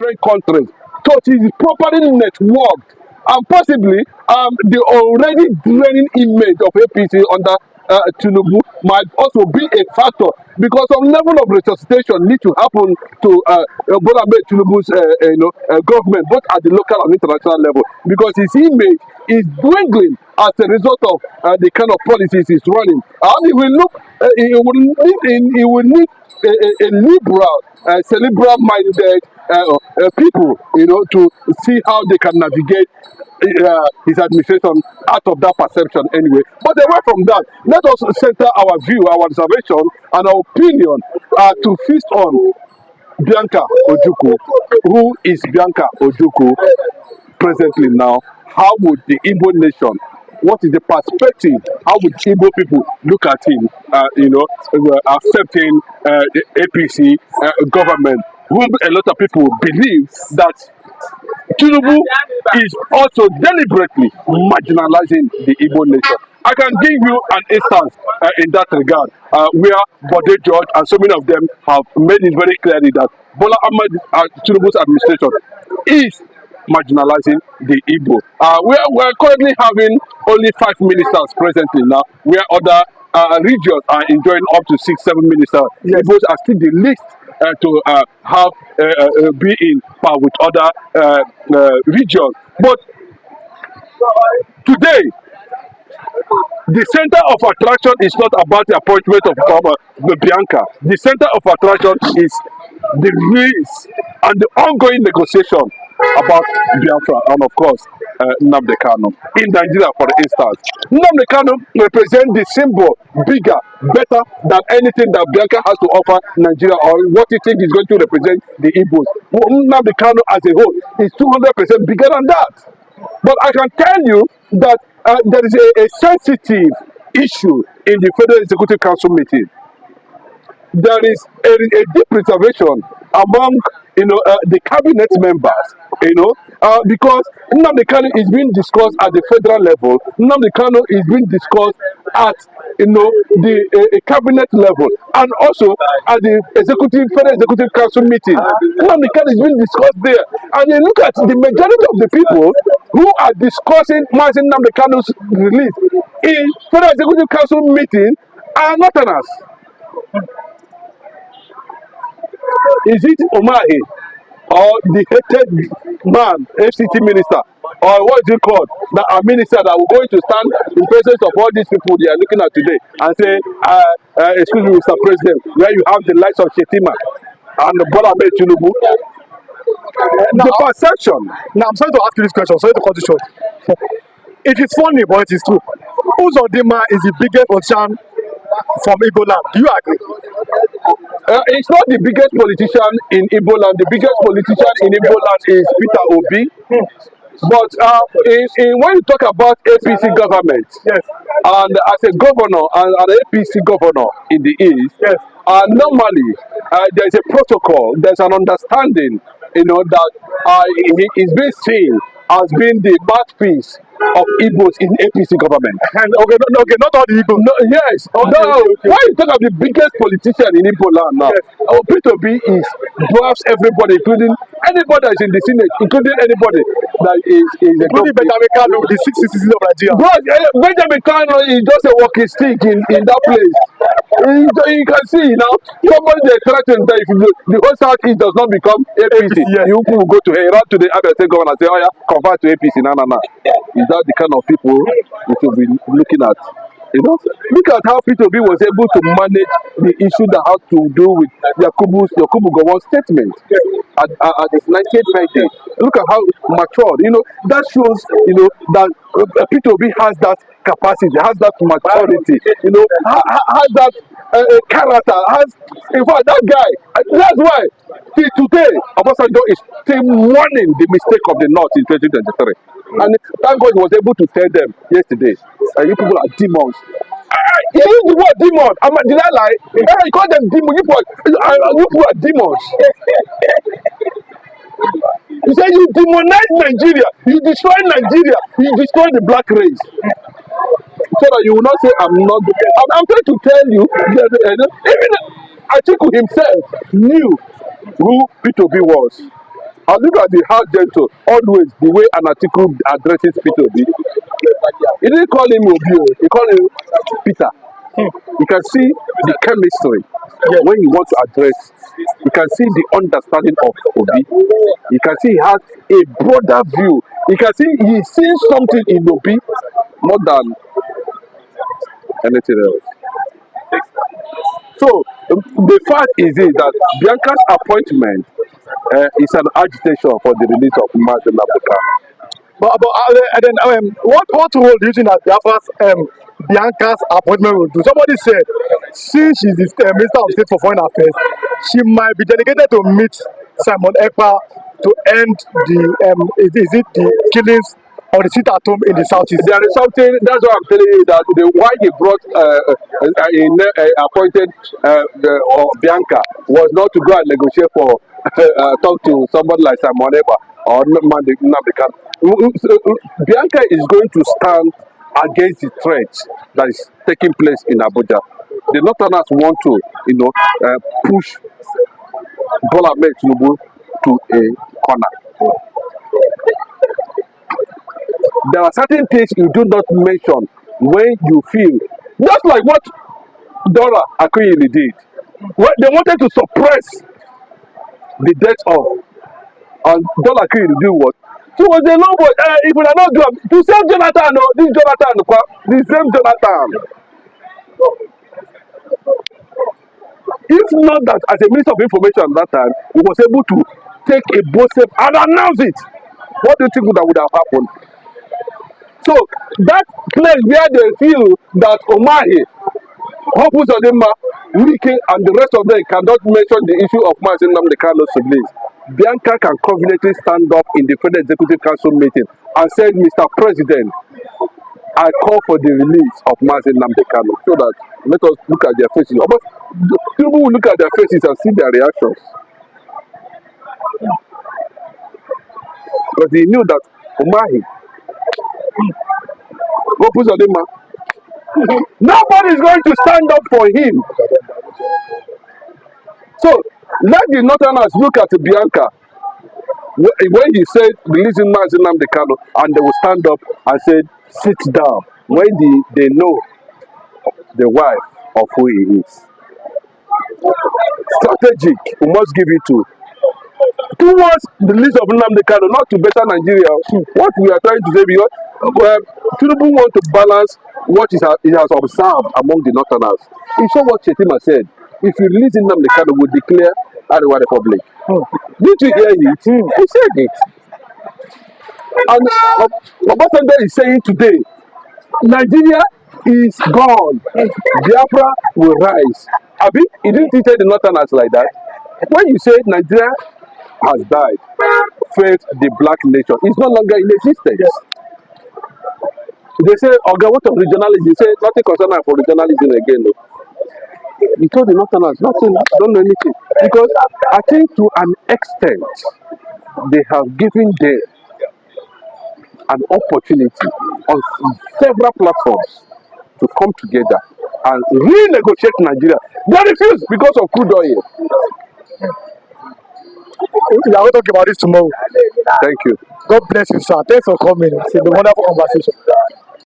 different countries. So it is properly networked, and possibly the already draining image of APC under Tinubu might also be a factor, because some level of resuscitation need to happen to Bola Ahmed Tinubu's government, both at the local and international level, because his image is dwindling as a result of the kind of policies he's running. And he will look, he will need a liberal, cerebral-minded people, to see how they can navigate his administration out of that perception anyway. But away from that, let us center our view, our observation, and our opinion to feast on Bianca Ojukwu. Who is Bianca Ojukwu presently now? How would the Igbo nation, what is the perspective? How would Igbo people look at him, accepting the APC government, whom a lot of people believe that Tinubu is also deliberately marginalizing the Igbo nation. I can give you an instance in that regard, where Bode George and so many of them have made it very clearly that Bola Ahmed Tinubu's administration is marginalizing the Igbo. We're currently having only 5 ministers presently now, where other regions are enjoying up to 6-7 ministers. Yes. Igbos are still the least to have be in par with other regions. But today, the center of attraction is not about the appointment of Bianca. The center of attraction is the risk and the ongoing negotiation about Biafra and, of course, Nnamdi Kanu. In Nigeria, for instance, Nnamdi Kanu represents the symbol bigger, better than anything that Bianca has to offer Nigeria, or what you think is going to represent the Igbos. Nnamdi Kanu as a whole is 200% bigger than that. But I can tell you that there is a sensitive issue in the Federal Executive Council meeting. There is a deep reservation among the cabinet members, because Nnamdi Kanu is being discussed at the federal level. Nnamdi Kanu is being discussed at the cabinet level, and also at the Federal Executive Council meeting. Nnamdi Kanu is being discussed there, and you look at the majority of the people who are discussing Nnamdi Kanu's release in Federal Executive Council meeting are Northerners. Is it Omahi or the hated man, FCT minister, or what is it called, that a minister that will going to stand in presence of all these people they are looking at today and say, excuse me, Mr. President, where you have the likes of Shetima and the Bola Ahmed Tinubu? The perception. Now, I'm sorry to ask you this question, sorry to cut you short. It is funny, but it is true. Uzodinma is the biggest politician from Igbo land. Do you agree? It's not the biggest politician in Igbo land. The biggest politician in Igbo land is Peter Obi. But when you talk about APC government, yes, and as a governor and an APC governor in the East, yes, normally there's a protocol, there's an understanding, that he is being seen as being the mouthpiece of Igbos in APC government. And okay, not all the Igbos. No, yes. Okay, okay. Why you talk of the biggest politician in Igbo land now? Yes. Peter B dwarfs everybody, including anybody that's in the Senate, including anybody that is including Benjamin Kanu, the 6th citizen of Nigeria. But Benjamin Kanu is just a walking stick in that place. You can see now, somebody they threatened that if the whole Southeast does not become APC, yes, you will go to run to the Abia governor and say, oh yeah, convert to APC. No. Is that the kind of people we should be looking at? Look at how Peter B was able to manage the issue that had to do with Yakubu Gowon's statement at his 98th birthday. Look at how matured. That shows, that Peter B has that capacity, has that maturity, has that character, in fact, that guy, that's why today, Obasanjo is still mourning the mistake of the North in 2023. And thank God he was able to tell them yesterday, you people are demons. He used the word demon. Did I lie? You call them demons. You people are demons. You say you demonize Nigeria. You destroy Nigeria. You destroy the black race. So that you will not say, I'm not. I'm trying to tell you, even Atiku himself knew who P2B was. And look at the how gentle, always the way an article addresses Peter Obi. He didn't call him Obi, he called him Peter. You can see the chemistry when you want to address. You can see the understanding of Obi. You can see he has a broader view. You can see he's seeing something in Obi more than anything else. So the fact is that Bianca's appointment is an agitation for the release of Martin Africa. What role do you think that Bianca's appointment will do? Somebody said, since she's the Minister of State for Foreign Affairs, she might be delegated to meet Simon Ekpa to end the the killings of the sit at home in the southeast. There is something, that's why I'm telling you that why he brought appointed Bianca was not to go and negotiate for talk to somebody like Simon Ekpa or Nnamdi. Bianca is going to stand against the threat that is taking place in Abuja. The Northerners want to, push Bola Ahmed Tinubu to a corner. There are certain things you do not mention when you feel, just like what Dora Akuyili did. When they wanted to suppress the death of, and Dora Akuyili did what? She was a low boy. If we are not doing to save Jonathan, no, this Jonathan, the same Jonathan. If not that, as a minister of information at that time, he was able to take a bold step and announce it. What do you think that would have happened? So that place where they feel that Omahi, Hopus Odema, Wike, and the rest of them cannot mention the issue of Mazi Nnamdi Kanu siblings, Bianca can confidently stand up in the Federal Executive Council meeting and said, Mr. President, I call for the release of Mazi Nnamdi Kanu, so that let us look at their faces. People will look at their faces and see their reactions. Because they knew that Omahi, Hopus Odema, nobody is going to stand up for him. So let the Northerners look at Bianca when he said releasing Mazi Nnamdi Kanu, and they will stand up and say sit down when they know the wife of who he is. Strategic, we must give it to towards the release of Nnamdi Kanu, not to better Nigeria. What we are trying to say, because Tinubu want to balance what he has observed among the Northerners. He saw what Chetima said. If you release Nnamdi Kanu, we declare Arewa Republic. Did you hear it? He said it. And Obasanjo is saying today, Nigeria is gone. Biafra will rise. Abi, he didn't tell the Northerners like that. When you say Nigeria has died, faith the black nation is no longer in existence. Yes. They say, okay, what of regionalism? They say nothing concerning for regionalism again. No. He told the Northerners nothing, don't know anything. Because I think to an extent they have given them an opportunity on several platforms to come together and renegotiate Nigeria. They refused because of crude oil. We are going to talk about this tomorrow. Thank you. God bless you, sir. Thanks for coming. It's a wonderful conversation.